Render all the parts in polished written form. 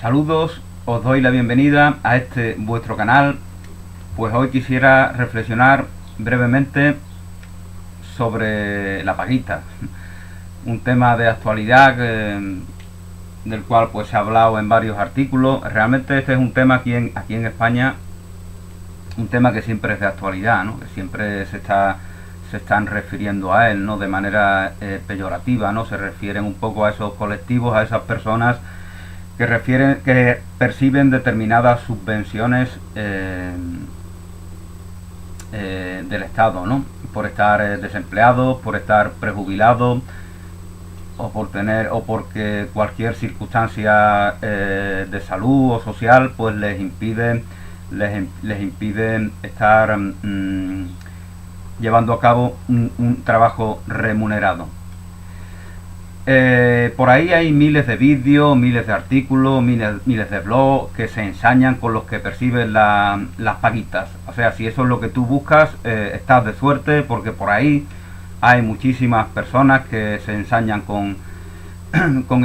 Saludos, os doy la bienvenida a este vuestro canal. Pues hoy quisiera reflexionar brevemente sobre la paguita, un tema de actualidad del cual pues se ha hablado en varios artículos. Realmente este es un tema aquí en España, un tema que siempre es de actualidad, ¿no? Que siempre se están refiriendo a él, ¿no? De manera peyorativa, ¿no? Se refieren un poco a esos colectivos, a esas personas que perciben determinadas subvenciones del Estado, ¿no? Por estar desempleados, por estar prejubilados, o porque cualquier circunstancia de salud o social pues les impide estar llevando a cabo un trabajo remunerado. Por ahí hay miles de vídeos, miles de artículos, miles de blogs que se ensañan con los que perciben las paguitas. O sea, si eso es lo que tú buscas, estás de suerte, porque por ahí hay muchísimas personas que se ensañan con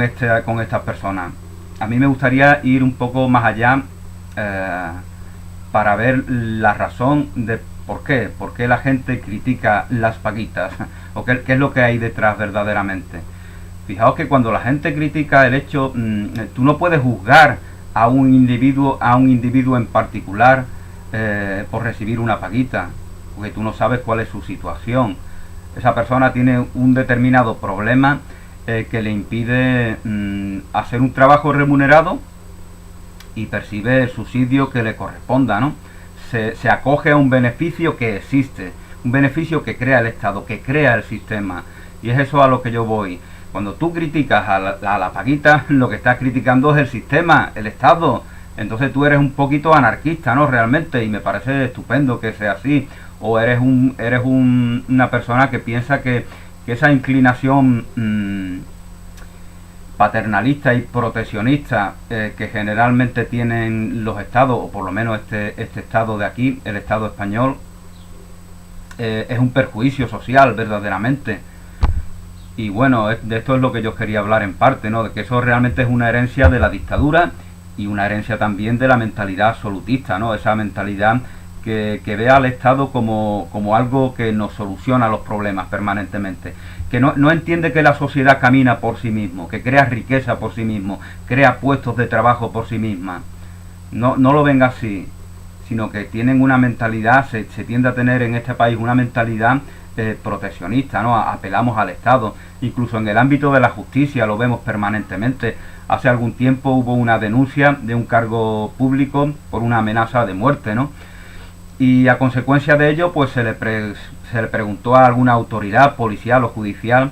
estas personas. A mí me gustaría ir un poco más allá para ver la razón de por qué la gente critica las paguitas, o qué es lo que hay detrás verdaderamente. Fijaos que cuando la gente critica el hecho, tú no puedes juzgar a un individuo en particular por recibir una paguita, porque tú no sabes cuál es su situación. Esa persona tiene un determinado problema que le impide hacer un trabajo remunerado y percibe el subsidio que le corresponda, ¿no? Se acoge a un beneficio que existe, un beneficio que crea el Estado, que crea el sistema. Y es eso a lo que yo voy. Cuando tú criticas a la paguita, lo que estás criticando es el sistema, el Estado. Entonces tú eres un poquito anarquista, ¿no? Realmente, y me parece estupendo que sea así. O eres una persona que piensa que esa inclinación paternalista y proteccionista que generalmente tienen los estados, o por lo menos este estado de aquí, el Estado español, es un perjuicio social verdaderamente. Y bueno, de esto es lo que yo quería hablar en parte, ¿no? De que eso realmente es una herencia de la dictadura y una herencia también de la mentalidad absolutista, ¿no? Esa mentalidad que ve al Estado como algo que nos soluciona los problemas permanentemente, que no entiende que la sociedad camina por sí mismo, que crea riqueza por sí mismo, crea puestos de trabajo por sí misma. No lo ven así, sino que tienen una mentalidad, se tiende a tener en este país una mentalidad proteccionista, ¿no? Apelamos al Estado. Incluso en el ámbito de la justicia lo vemos permanentemente. Hace algún tiempo hubo una denuncia de un cargo público por una amenaza de muerte, ¿no? Y a consecuencia de ello pues se le preguntó a alguna autoridad policial o judicial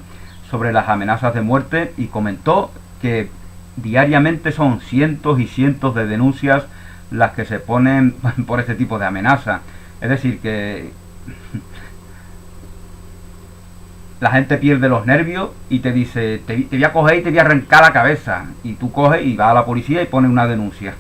sobre las amenazas de muerte, y comentó que diariamente son cientos y cientos de denuncias las que se ponen por este tipo de amenazas. Es decir, que la gente pierde los nervios y te dice, te voy a coger y te voy a arrancar la cabeza. Y tú coges y vas a la policía y pones una denuncia.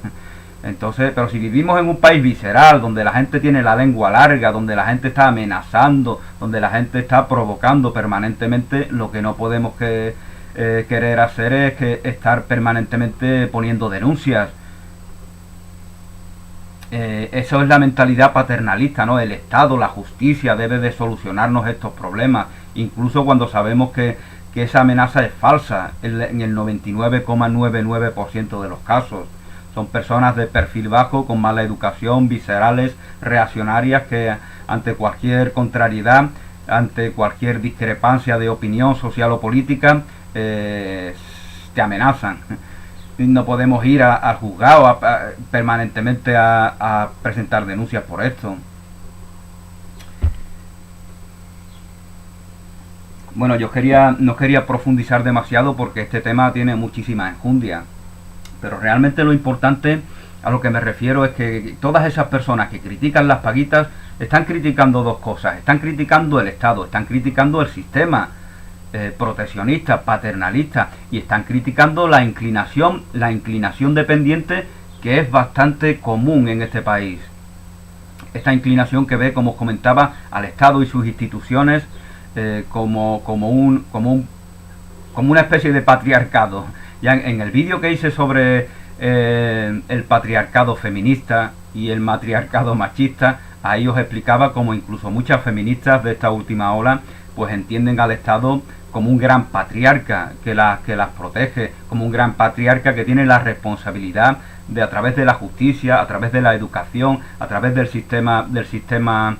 Entonces, pero si vivimos en un país visceral, donde la gente tiene la lengua larga, donde la gente está amenazando, donde la gente está provocando permanentemente, lo que no podemos querer hacer es estar permanentemente poniendo denuncias. Eso es la mentalidad paternalista, ¿no? El Estado, la justicia debe de solucionarnos estos problemas, incluso cuando sabemos que esa amenaza es falsa en el 99,99% de los casos. Son personas de perfil bajo, con mala educación, viscerales, reaccionarias, que ante cualquier contrariedad, ante cualquier discrepancia de opinión social o política, te amenazan. No podemos ir al juzgado permanentemente a presentar denuncias por esto. Bueno, no quería profundizar demasiado porque este tema tiene muchísima enjundia, pero realmente lo importante a lo que me refiero es que todas esas personas que critican las paguitas están criticando dos cosas. Están criticando el Estado, están criticando el sistema proteccionista, paternalista, y están criticando la inclinación dependiente, que es bastante común en este país. Esta inclinación que ve, como os comentaba, al Estado y sus instituciones como una especie de patriarcado. Ya en el vídeo que hice sobre el patriarcado feminista y el matriarcado machista, ahí os explicaba como incluso muchas feministas de esta última ola pues entienden al Estado como un gran patriarca que las protege, como un gran patriarca que tiene la responsabilidad de, a través de la justicia, a través de la educación, a través del sistema del sistema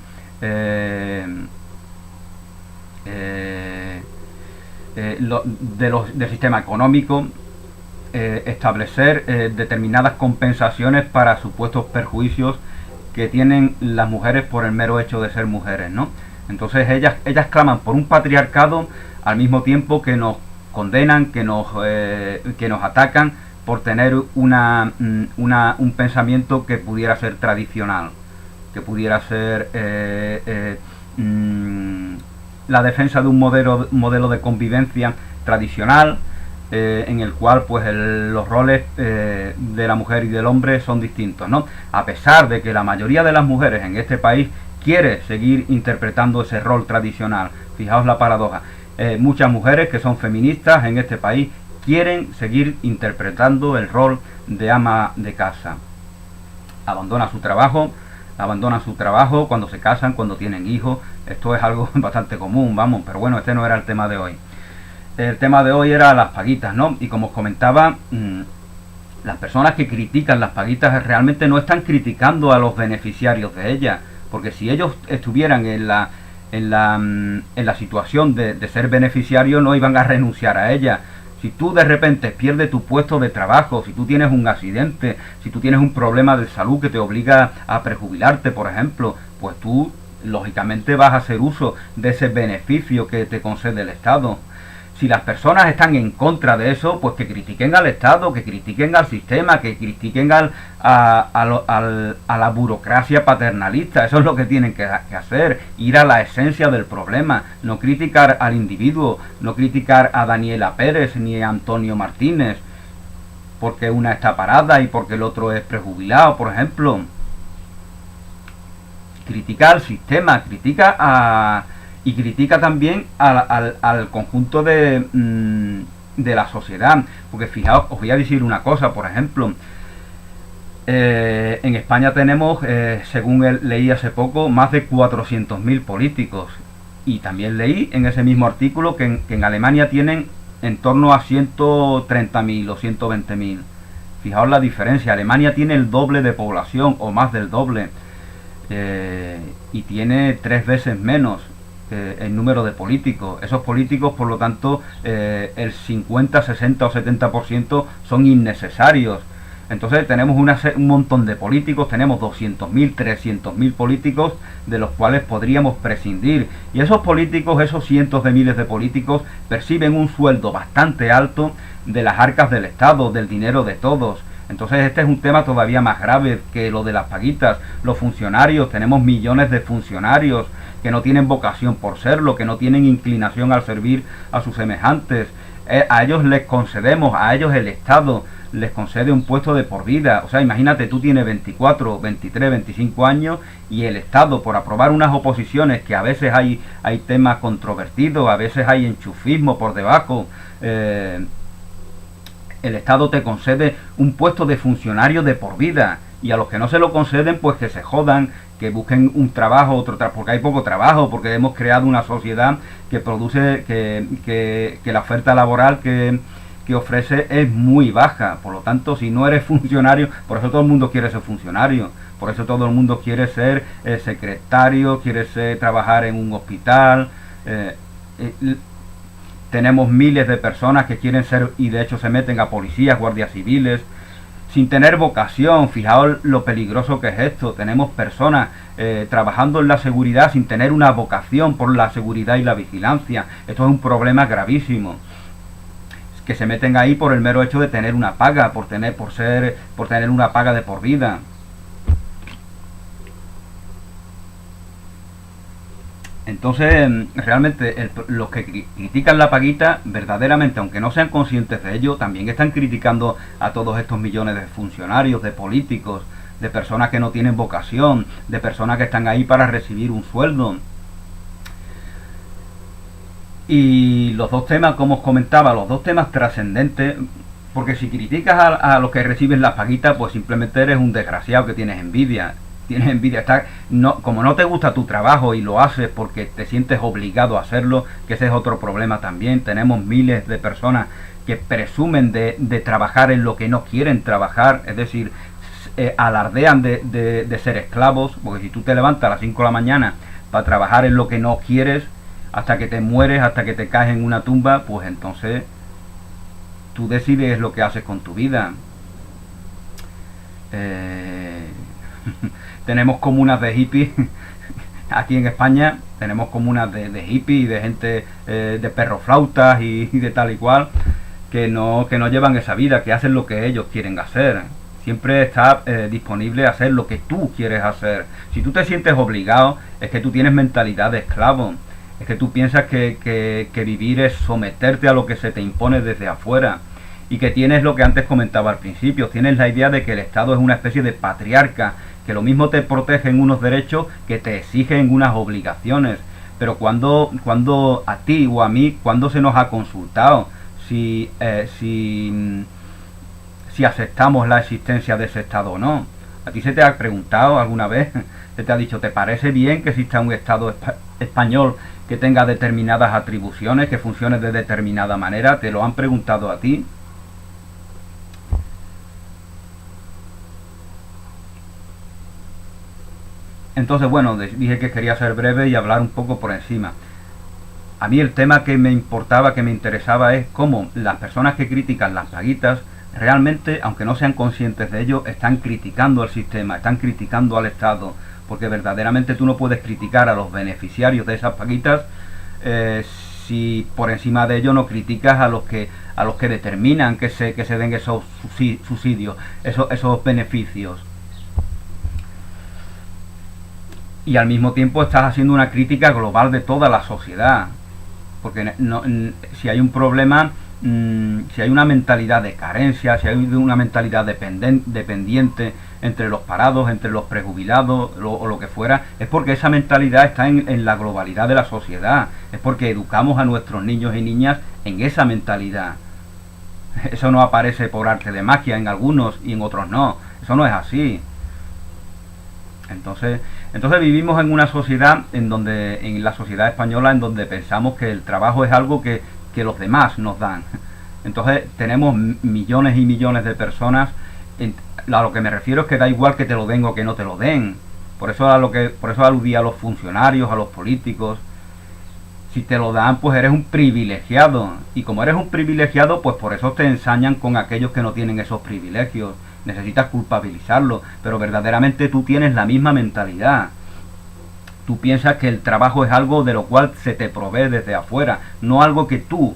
económico, establecer determinadas compensaciones para supuestos perjuicios que tienen las mujeres por el mero hecho de ser mujeres, ¿no? Entonces ellas claman por un patriarcado al mismo tiempo que nos condenan, que nos atacan por tener un pensamiento que pudiera ser tradicional, que pudiera ser la defensa de un modelo de convivencia tradicional, en el cual pues los roles de la mujer y del hombre son distintos, ¿no? A pesar de que la mayoría de las mujeres en este país quiere seguir interpretando ese rol tradicional. Fijaos la paradoja. Muchas mujeres que son feministas en este país quieren seguir interpretando el rol de ama de casa. Abandonan su trabajo cuando se casan, cuando tienen hijos. Esto es algo bastante común, vamos, pero bueno, este no era el tema de hoy. El tema de hoy era las paguitas, ¿no? Y como os comentaba, las personas que critican las paguitas realmente no están criticando a los beneficiarios de ellas, porque si ellos estuvieran en la situación de ser beneficiarios, no iban a renunciar a ellas. Si tú de repente pierdes tu puesto de trabajo, si tú tienes un accidente, si tú tienes un problema de salud que te obliga a prejubilarte, por ejemplo, pues tú lógicamente vas a hacer uso de ese beneficio que te concede el Estado. Si las personas están en contra de eso, pues que critiquen al Estado, que critiquen al sistema, que critiquen a la burocracia paternalista. Eso es lo que tienen que hacer, ir a la esencia del problema, no criticar al individuo, no criticar a Daniela Pérez ni a Antonio Martínez, porque una está parada y porque el otro es prejubilado, por ejemplo. Critica al sistema, y critica también al conjunto de la sociedad, porque fijaos, os voy a decir una cosa, por ejemplo, en España tenemos, según leí hace poco, más de 400.000 políticos, y también leí en ese mismo artículo que en Alemania tienen en torno a 130.000 o 120.000. Fijaos la diferencia, Alemania tiene el doble de población o más del doble, y tiene 3 veces menos el número de políticos. Esos políticos, por lo tanto, el 50, 60 o 70% son innecesarios. Entonces tenemos un montón de políticos, tenemos 200.000, 300.000 políticos de los cuales podríamos prescindir. Y esos políticos, esos cientos de miles de políticos, perciben un sueldo bastante alto de las arcas del Estado, del dinero de todos. Entonces este es un tema todavía más grave que lo de las paguitas. Los funcionarios, tenemos millones de funcionarios que no tienen vocación por serlo, que no tienen inclinación al servir a sus semejantes. A ellos les concedemos, a ellos el Estado les concede un puesto de por vida. O sea, imagínate, tú tienes 24, 23, 25 años y el Estado, por aprobar unas oposiciones que a veces hay temas controvertidos, a veces hay enchufismo por debajo, el Estado te concede un puesto de funcionario de por vida, y a los que no se lo conceden, pues que se jodan, que busquen un trabajo, porque hay poco trabajo, porque hemos creado una sociedad que produce que la oferta laboral que ofrece es muy baja. Por lo tanto, si no eres funcionario, por eso todo el mundo quiere ser funcionario, por eso todo el mundo quiere ser secretario, quiere trabajar en un hospital. Tenemos miles de personas que quieren ser, y de hecho se meten a policías, guardias civiles, sin tener vocación. Fijaos lo peligroso que es esto. Tenemos personas trabajando en la seguridad sin tener una vocación por la seguridad y la vigilancia. Esto es un problema gravísimo. Que se meten ahí por el mero hecho de tener una paga, por tener una paga de por vida. Entonces, realmente los que critican la paguita, verdaderamente, aunque no sean conscientes de ello, también están criticando a todos estos millones de funcionarios, de políticos, de personas que no tienen vocación, de personas que están ahí para recibir un sueldo. Y los dos temas, como os comentaba, los dos temas trascendentes, Porque si criticas a los que reciben las paguitas, pues simplemente eres un desgraciado que tienes envidia. Tienes envidia. Como no te gusta tu trabajo y lo haces porque te sientes obligado a hacerlo, que ese es otro problema también. Tenemos miles de personas que presumen de trabajar en lo que no quieren trabajar, es decir, alardean de ser esclavos, porque si tú te levantas a las 5 de la mañana para trabajar en lo que no quieres, hasta que te mueres, hasta que te caes en una tumba, pues entonces tú decides lo que haces con tu vida. Tenemos comunas de hippies aquí en España, tenemos comunas de hippies y de gente de perroflautas y de tal y cual, que no llevan esa vida, que hacen lo que ellos quieren hacer. Siempre está disponible a hacer lo que tú quieres hacer. Si tú te sientes obligado, es que tú tienes mentalidad de esclavo. Es que tú piensas que vivir es someterte a lo que se te impone desde afuera. Y que tienes lo que antes comentaba al principio. Tienes la idea de que el Estado es una especie de patriarca, que lo mismo te protege en unos derechos que te exige en unas obligaciones. Pero cuando a ti o a mí, cuando se nos ha consultado si aceptamos la existencia de ese Estado o no. ¿A ti se te ha preguntado alguna vez? ¿Se te ha dicho, ¿te parece bien que exista un Estado español que tenga determinadas atribuciones, que funcione de determinada manera? ¿Te lo han preguntado a ti? Entonces, bueno, dije que quería ser breve y hablar un poco por encima. A mí el tema que me importaba, que me interesaba, es cómo las personas que critican las paguitas realmente, aunque no sean conscientes de ello, están criticando al sistema, están criticando al Estado, porque verdaderamente tú no puedes criticar a los beneficiarios de esas paguitas si por encima de ello no criticas a los que determinan que se den esos subsidios, esos beneficios. Y al mismo tiempo estás haciendo una crítica global de toda la sociedad, porque si hay un problema, si hay una mentalidad de carencia, si hay una mentalidad dependiente entre los parados, entre los prejubilados o lo que fuera, es porque esa mentalidad está en la globalidad de la sociedad, es porque educamos a nuestros niños y niñas en esa mentalidad. Eso no aparece por arte de magia en algunos y en otros no, eso no es así. Entonces vivimos en una sociedad en la sociedad española, en donde pensamos que el trabajo es algo que los demás nos dan. Entonces tenemos millones y millones de personas. A lo que me refiero es que da igual que te lo den o que no te lo den. Por eso aludí a los funcionarios, a los políticos. Si te lo dan, pues eres un privilegiado. Y como eres un privilegiado, pues por eso te ensañan con aquellos que no tienen esos privilegios. Necesitas culpabilizarlo, pero verdaderamente tú tienes la misma mentalidad. Tú piensas que el trabajo es algo de lo cual se te provee desde afuera, no algo que tú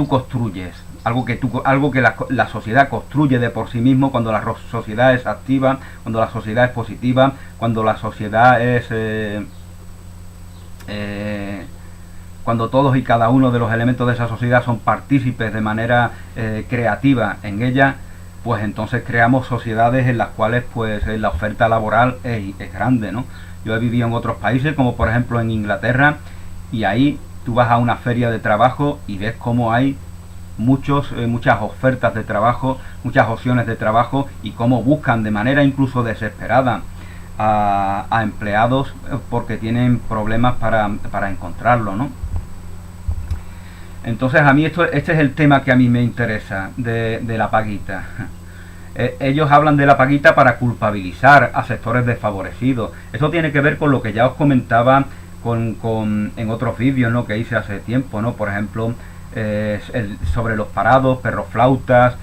construyes, algo que la sociedad construye de por sí mismo. Cuando la sociedad es activa, cuando la sociedad es positiva, cuando la sociedad es cuando todos y cada uno de los elementos de esa sociedad son partícipes de manera creativa en ella, pues entonces creamos sociedades en las cuales pues la oferta laboral es grande, ¿no? Yo he vivido en otros países, como por ejemplo en Inglaterra, y ahí tú vas a una feria de trabajo y ves cómo hay muchas ofertas de trabajo, muchas opciones de trabajo, y cómo buscan de manera incluso desesperada a empleados porque tienen problemas para encontrarlo, ¿no? Entonces a mí este es el tema que a mí me interesa de la paguita. Ellos hablan de la paguita para culpabilizar a sectores desfavorecidos. Eso tiene que ver con lo que ya os comentaba en otros vídeos, ¿no?, que hice hace tiempo, ¿no? Por ejemplo, sobre los parados, perroflautas,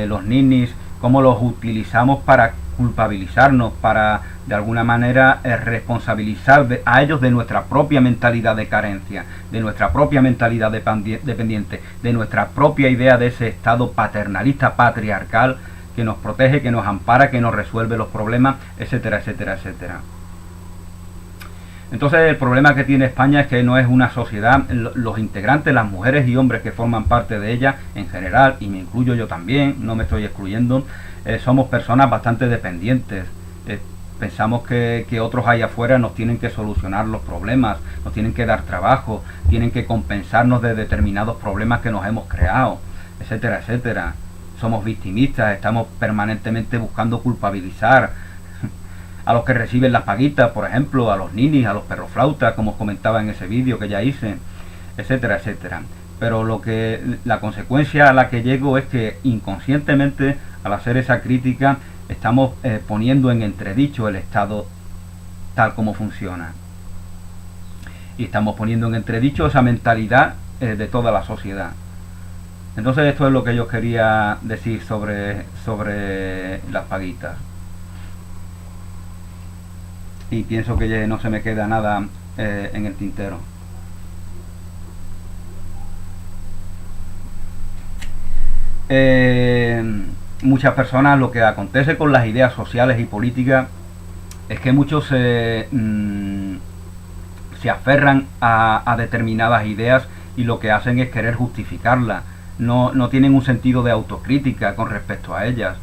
los ninis, cómo los utilizamos para culpabilizarnos, para de alguna manera responsabilizar a ellos de nuestra propia mentalidad de carencia, de nuestra propia mentalidad dependiente, de nuestra propia idea de ese Estado paternalista, patriarcal, que nos protege, que nos ampara, que nos resuelve los problemas, etcétera, etcétera, etcétera. Entonces el problema que tiene España es que no es una sociedad, los integrantes, las mujeres y hombres que forman parte de ella en general, y me incluyo yo también, no me estoy excluyendo, somos personas bastante dependientes. pensamos que otros allá afuera nos tienen que solucionar los problemas, nos tienen que dar trabajo, tienen que compensarnos de determinados problemas que nos hemos creado, etcétera, etcétera. Somos victimistas, estamos permanentemente buscando culpabilizar a los que reciben las paguitas, por ejemplo, a los ninis, a los perroflautas, como os comentaba en ese vídeo que ya hice, etcétera, etcétera. Pero la consecuencia a la que llego es que inconscientemente, al hacer esa crítica, estamos poniendo en entredicho el Estado tal como funciona. Y estamos poniendo en entredicho esa mentalidad de toda la sociedad. Entonces esto es lo que yo quería decir sobre las paguitas. Y pienso que ya no se me queda nada en el tintero. Muchas personas, lo que acontece con las ideas sociales y políticas es que muchos se aferran a determinadas ideas y lo que hacen es querer justificarlas. No tienen un sentido de autocrítica con respecto a ellas.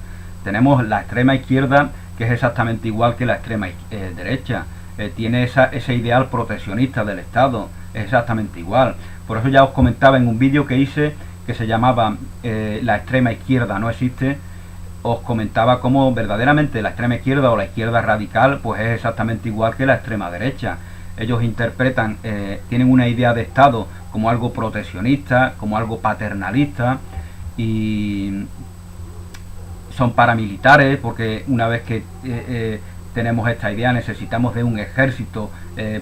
Tenemos la extrema izquierda, que es exactamente igual que la extrema derecha. Tiene ese ideal proteccionista del Estado, es exactamente igual. Por eso ya os comentaba en un vídeo que hice, que se llamaba La extrema izquierda no existe, os comentaba cómo verdaderamente la extrema izquierda o la izquierda radical pues es exactamente igual que la extrema derecha. Ellos interpretan, tienen una idea de Estado como algo proteccionista, como algo paternalista, y son paramilitares porque una vez que tenemos esta idea necesitamos de un ejército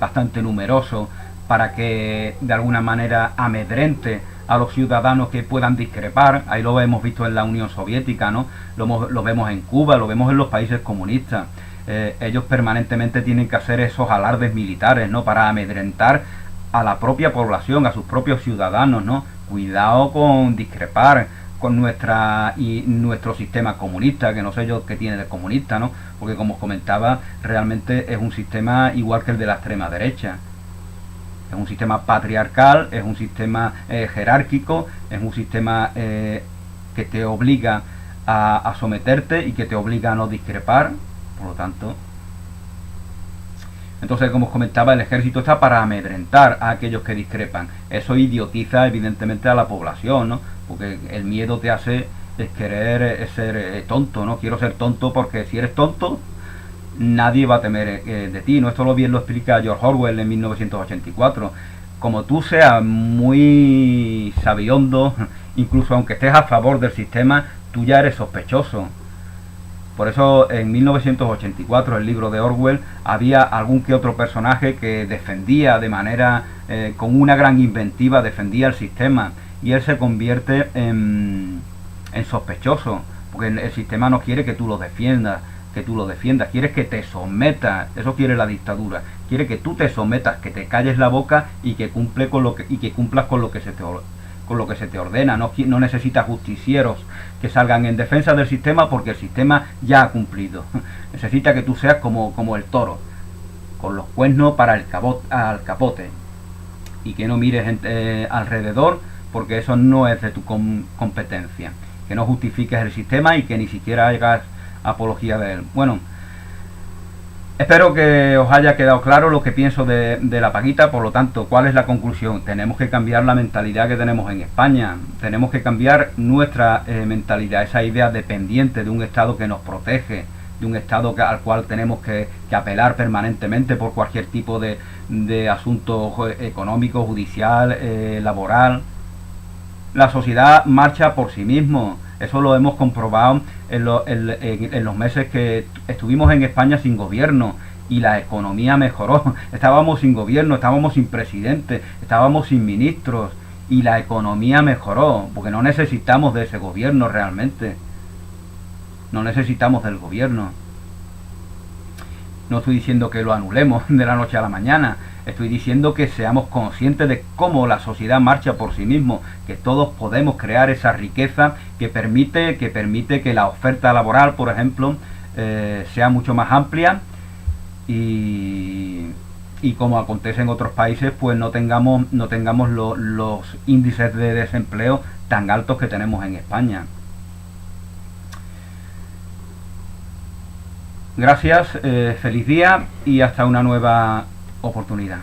bastante numeroso para que de alguna manera amedrente a los ciudadanos que puedan discrepar. Ahí lo hemos visto en la Unión Soviética, ¿no? Lo vemos en Cuba, lo vemos en los países comunistas. Ellos permanentemente tienen que hacer esos alardes militares, ¿no? Para amedrentar a la propia población, a sus propios ciudadanos, ¿no? Cuidado con discrepar con nuestro sistema comunista, que no sé yo qué tiene de comunista, ¿no? Porque como os comentaba, realmente es un sistema igual que el de la extrema derecha. Es un sistema patriarcal, es un sistema jerárquico, es un sistema que te obliga a someterte y que te obliga a no discrepar. Por lo tanto, entonces, como os comentaba, el ejército está para amedrentar a aquellos que discrepan. Eso idiotiza evidentemente a la población, ¿no? Porque el miedo te hace querer ser tonto, ¿no? Quiero ser tonto porque si eres tonto nadie va a temer de ti, ¿no? Esto bien lo explica George Orwell en 1984. Como tú seas muy sabiondo, incluso aunque estés a favor del sistema, tú ya eres sospechoso. Por eso en 1984, el libro de Orwell, había algún que otro personaje que defendía de manera, con una gran inventiva, defendía el sistema, y él se convierte en sospechoso, porque el sistema no quiere que tú lo defiendas, quiere que te sometas. Eso quiere la dictadura, quiere que tú te sometas, que te calles la boca y que cumplas con lo que se te ordena. No necesitas justicieros que salgan en defensa del sistema porque el sistema ya ha cumplido. Necesita que tú seas como el toro, con los cuernos para al capote, y que no mires alrededor, porque eso no es de tu competencia. Que no justifiques el sistema y que ni siquiera hagas apología de él. Bueno, espero que os haya quedado claro lo que pienso de la paguita. Por lo tanto, ¿cuál es la conclusión? Tenemos que cambiar la mentalidad que tenemos en España. Tenemos que cambiar nuestra mentalidad, esa idea dependiente de un Estado que nos protege, de un Estado al cual tenemos que apelar permanentemente por cualquier tipo de asunto económico, judicial, laboral. La sociedad marcha por sí mismo. Eso lo hemos comprobado en los meses que estuvimos en España sin gobierno, y la economía mejoró. Estábamos sin gobierno, estábamos sin presidente, estábamos sin ministros, y la economía mejoró, porque no necesitamos de ese gobierno realmente. No necesitamos del gobierno. No estoy diciendo que lo anulemos de la noche a la mañana. Estoy diciendo que seamos conscientes de cómo la sociedad marcha por sí mismo, que todos podemos crear esa riqueza que permite que la oferta laboral, por ejemplo, sea mucho más amplia, y como acontece en otros países, pues no tengamos los índices de desempleo tan altos que tenemos en España. Gracias, feliz día y hasta una nueva oportunidad.